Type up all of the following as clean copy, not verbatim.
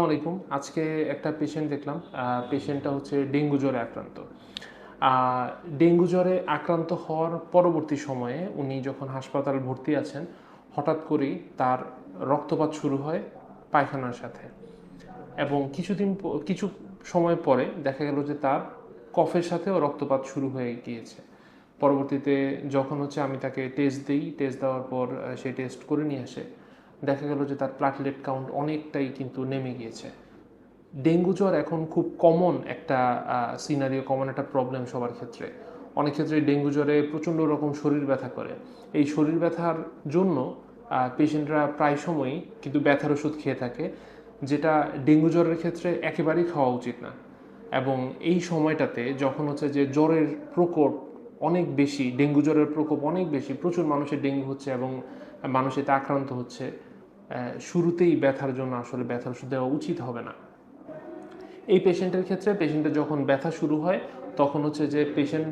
আলাইকুম। আজকে একটা পেশেন্ট দেখলাম। পেশেন্টটা হচ্ছে ডেঙ্গু জ্বরে আক্রান্ত। ডেঙ্গু জ্বরে আক্রান্ত হওয়ার পরবর্তী সময়ে উনি যখন হাসপাতালে ভর্তি আছেন, হঠাৎ করেই তার রক্তপাত শুরু হয় পায়খানার সাথে এবং কিছু সময় পরে দেখা গেল যে তার কফের সাথেও রক্তপাত শুরু হয়ে গিয়েছে। পরবর্তীতে যখন আমি তাকে টেস্ট দিই, টেস্ট দেওয়ার পর সে টেস্ট করে নিয়ে আসে, দেখা গেল যে তার প্লাটলেট কাউন্ট অনেকটাই কিন্তু নেমে গিয়েছে। ডেঙ্গু জ্বর এখন খুব কমন একটা সিনারিও, কমন একটা প্রবলেম সবার ক্ষেত্রে। অনেক ক্ষেত্রে ডেঙ্গু জ্বরে প্রচণ্ড রকম শরীর ব্যথা করে। এই শরীর ব্যথার জন্য পেশেন্টরা প্রায় সময়ই কিন্তু ব্যথার ওষুধ খেয়ে থাকে, যেটা ডেঙ্গু জ্বরের ক্ষেত্রে একেবারেই খাওয়া উচিত না। এবং এই সময়টাতে যখন যে জ্বরের প্রকোপ অনেক বেশি, ডেঙ্গু জ্বরের প্রকোপ অনেক বেশি, প্রচুর মানুষের ডেঙ্গু হচ্ছে এবং মানুষ এতে আক্রান্ত হচ্ছে, শুরুতেই ব্যথার জন্য আসলে ব্যথার ওষুধ দেওয়া উচিত হবে না। এই পেশেন্টের ক্ষেত্রে পেশেন্টের যখন ব্যথা শুরু হয় তখন যে পেশেন্ট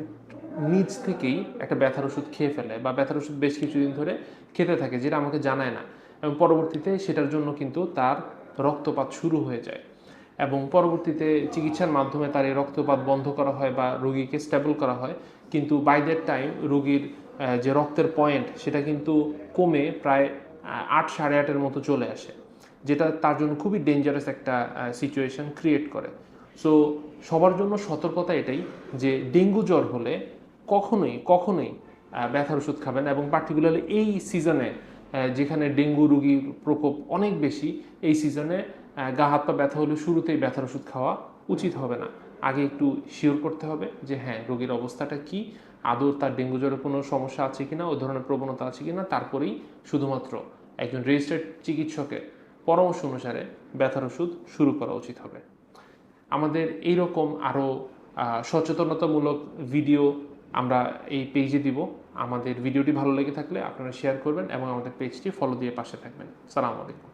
নিজ থেকেই একটা ব্যথার ওষুধ খেয়ে ফেলে বা ব্যথার ওষুধ বেশ কিছুদিন ধরে খেতে থাকে, যেটা আমাকে জানায় না, এবং পরবর্তীতে সেটার জন্য কিন্তু তার রক্তপাত শুরু হয়ে যায় এবং পরবর্তীতে চিকিৎসার মাধ্যমে তার এই রক্তপাত বন্ধ করা হয় বা রোগীকে স্টেবল করা হয়। কিন্তু বাই দ্যাট টাইম রোগীর যে রক্তের পয়েন্ট সেটা কিন্তু কমে প্রায় 8, 8.5-এর মতো চলে আসে, যেটা তার জন্য খুবই ডেঞ্জারাস একটা সিচুয়েশন ক্রিয়েট করে। সো সবার জন্য সতর্কতা এটাই যে ডেঙ্গু জ্বর হলে কখনোই কখনোই ব্যথার ওষুধ খাবেন, এবং পার্টিকুলারলি এই সিজনে যেখানে ডেঙ্গু রোগীর প্রকোপ অনেক বেশি, এই সিজনে গা হাত পা ব্যথা হলে শুরুতেই ব্যথার ওষুধ খাওয়া উচিত হবে না। আগে একটু শিওর করতে হবে যে হ্যাঁ, রোগীর অবস্থাটা কি, আদৌ তার ডেঙ্গু জ্বরের কোনো সমস্যা আছে কিনা, ওই ধরনের প্রবণতা আছে কিনা, তারপরেই শুধুমাত্র একজন রেজিস্টার্ড চিকিৎসকের পরামর্শ অনুসারে ব্যথার ওষুধ শুরু করা উচিত হবে। আমাদের এইরকম আরও সচেতনতামূলক ভিডিও আমরা এই পেজে দিব। আমাদের ভিডিওটি ভালো লেগে থাকলে আপনারা শেয়ার করবেন এবং আমাদের পেজটি ফলো দিয়ে পাশে থাকবেন। সালামু আলাইকুম।